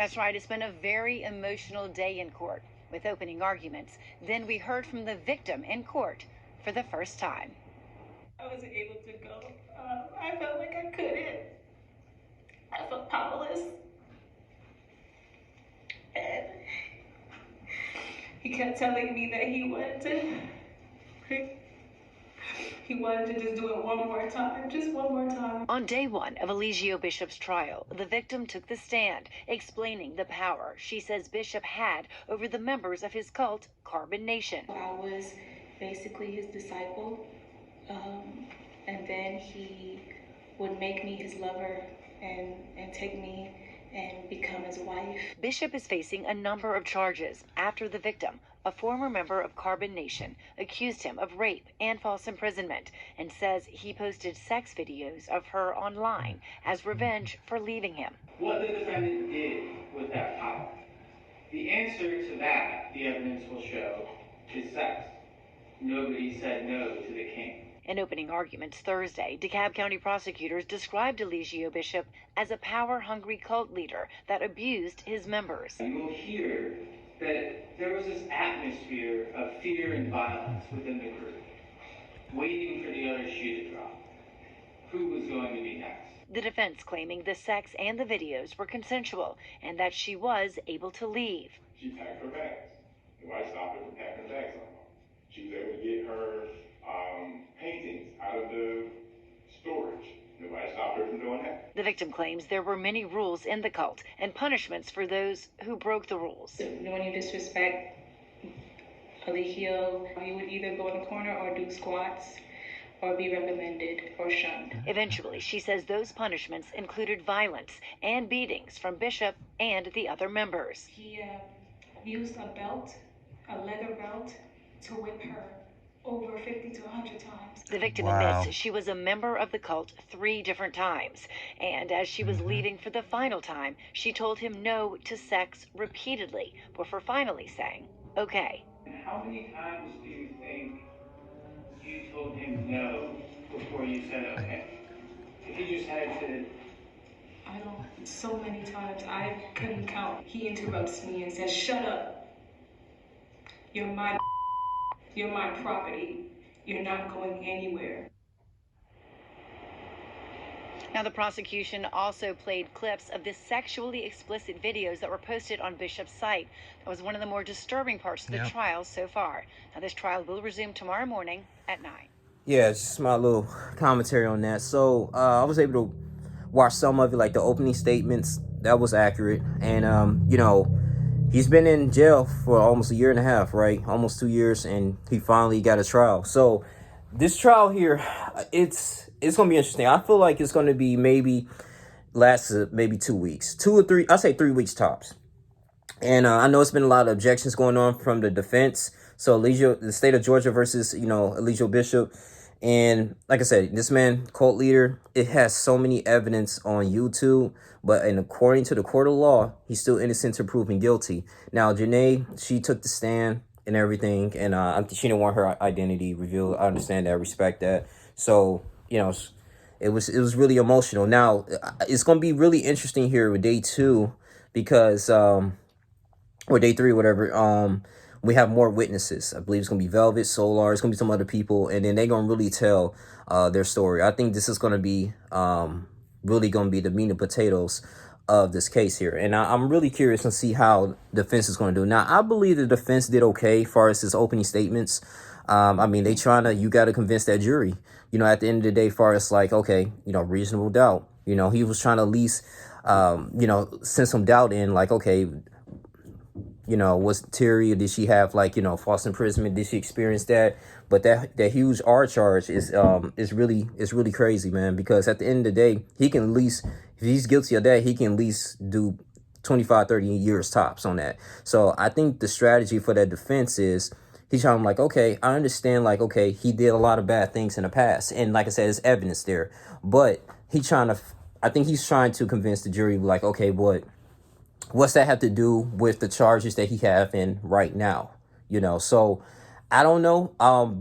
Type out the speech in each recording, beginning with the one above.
That's right. It's been a very emotional day in court with opening arguments. Then we heard from the victim in court for the first time. I wasn't able to go. I felt like I couldn't. I felt powerless. And he kept telling me that he wanted to just do it one more time, just one more time. On day one of Eligio Bishop's trial, the victim took the stand, explaining the power she says Bishop had over the members of his cult, Carbon Nation. I was basically his disciple, and then he would make me his lover and take me and become his wife. Bishop is facing a number of charges after the victim, a former member of Carbon Nation, accused him of rape and false imprisonment and says he posted sex videos of her online as revenge for leaving him. What the defendant did with that power, the answer to that, the evidence will show, is sex. Nobody said no to the king. In opening arguments Thursday, DeKalb County prosecutors described Eligio Bishop as a power-hungry cult leader that abused his members. You will hear that there was this atmosphere of fear and violence within the group, waiting for the other shoe to drop. Who was going to be next? The defense claiming the sex and the videos were consensual and that she was able to leave. She packed her bags. Nobody stopped her from packing her bags on her. She was able to get her paintings out of the storage. Nobody stopped her from doing that. The victim claims there were many rules in the cult and punishments for those who broke the rules. When you disrespect Eligio, you would either go in the corner or do squats or be reprimanded or shunned. Eventually, she says those punishments included violence and beatings from Bishop and the other members. He used a belt, a leather belt, to whip her over 50 to 100 times. The victim admits she was a member of the cult 3 different times. And as she was leaving for the final time, she told him no to sex repeatedly before finally saying, okay. How many times do you think you told him no before you said okay? If you just had to... So many times I couldn't count. He interrupts me and says, shut up. You're my property. You're not going anywhere. Now, the prosecution also played clips of the sexually explicit videos that were posted on Bishop's site. That was one of the more disturbing parts of the trial so far. Now, this trial will resume tomorrow morning at 9. Yeah, it's just my little commentary on that. So I was able to watch some of it, like the opening statements. That was accurate. And, you know, he's been in jail for almost a year and a half, right? Almost 2 years, and he finally got a trial. So this trial here, it's going to be interesting. I feel like it's going to be maybe 2 weeks. 2 or 3, I'll say 3 weeks tops. And I know it's been a lot of objections going on from the defense. So Eligio, the state of Georgia versus, you know, Eligio Bishop. And like I said, this man, cult leader, it has so many evidence on YouTube. But according to the court of law, he's still innocent until proven guilty. Now, Janae, she took the stand and everything. And she didn't want her identity revealed. I understand that. I respect that. So, you know, it was really emotional. Now, it's going to be really interesting here with day 2 because, or day 3, whatever, we have more witnesses. I believe it's going to be Velvet, Solar, it's going to be some other people, and then they're going to really tell their story. I think this is going to be really going to be the meat and potatoes of this case here. And I'm really curious to see how the defense is going to do. Now, I believe the defense did okay as far as his opening statements. I mean, you got to convince that jury, you know, at the end of the day, far as like, okay, you know, reasonable doubt. You know, he was trying to at least, you know, send some doubt in, like, okay, you know, was Terry, did she have like, you know, false imprisonment? Did she experience that? But that huge R charge is really crazy, man, because at the end of the day, he can at least, if he's guilty of that, he can at least do 25, 30 years tops on that. So I think the strategy for that defense is he's trying to like, okay, I understand, like, okay, he did a lot of bad things in the past. And like I said, there's evidence there. But I think he's trying to convince the jury, like, okay, what's that have to do with the charges that he have in right now? You know, so I don't know.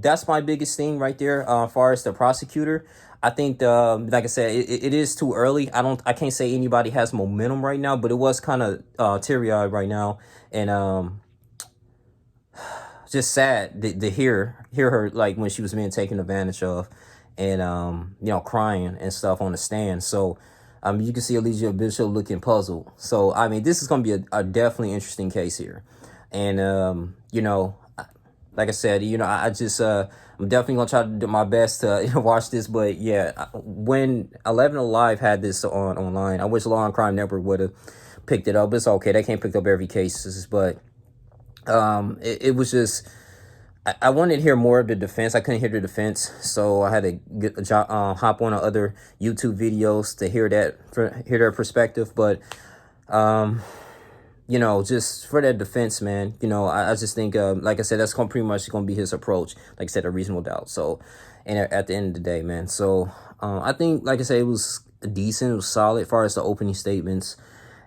That's my biggest thing right there. As far as the prosecutor, I think, like I said, it is too early. I can't say anybody has momentum right now, but it was kind of teary-eyed right now, and just sad to hear her, like, when she was being taken advantage of, and crying and stuff on the stand. So you can see Eligio Bishop looking puzzled. So I mean, this is going to be a definitely interesting case here, and like I said, I just I'm definitely gonna try to do my best to watch this. But yeah, when 11 Alive had this online, I wish Law and Crime Network would have picked it up. But it's okay, they can't pick up every case. But it was just, I wanted to hear more of the defense. I couldn't hear the defense, so I had to hop on other YouTube videos to hear their perspective. But just for that defense, man, I just think, like I said, that's pretty much going to be his approach. Like I said, a reasonable doubt. So, and at the end of the day, man. So, I think, like I said, it was decent. It was solid as far as the opening statements,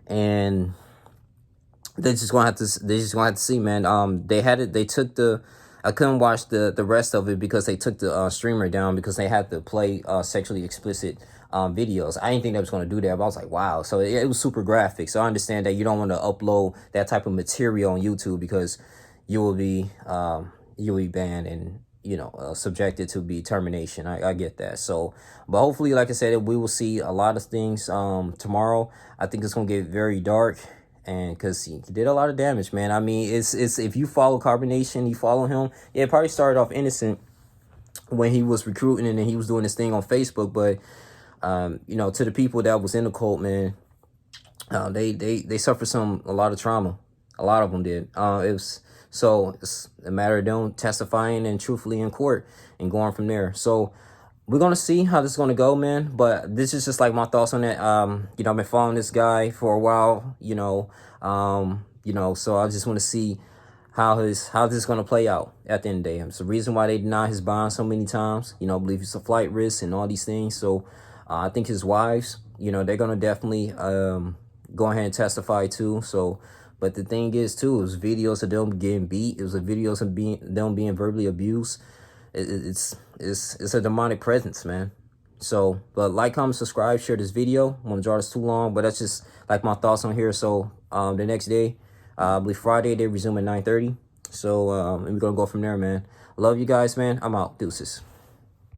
and they just gonna have to see, man. They took I couldn't watch the rest of it because they took the streamer down because they had to play sexually explicit videos. I didn't think they was going to do that, but I was like, wow. So it was super graphic. So I understand that you don't want to upload that type of material on YouTube because you will be banned and subjected to be termination. I get that. So, but hopefully, like I said, we will see a lot of things tomorrow. I think it's going to get very dark, and because he did a lot of damage, man. I mean, it's if you follow Carbonation, you follow him. Yeah, it probably started off innocent when he was recruiting and then he was doing this thing on Facebook, but to the people that was in the cult, man, they suffered a lot of trauma. A lot of them did. It's a matter of them testifying and truthfully in court and going from there. So we're gonna see how this is gonna go, man. But this is just like my thoughts on it. I've been following this guy for a while, so I just want to see how this is gonna play out at the end of the day. It's the reason why they deny his bond so many times. I believe it's a flight risk and all these things. So I think his wives, they're gonna definitely go ahead and testify too. So, but the thing is too, it was videos of them getting beat. It was videos of them being verbally abused. It's a demonic presence, man. So, but like, comment, subscribe, share this video. I want to draw this too long, but that's just like my thoughts on here. So the next day, I believe Friday, they resume at 9:30. So and we're gonna go from there, man. Love you guys, man. I'm out. Deuces.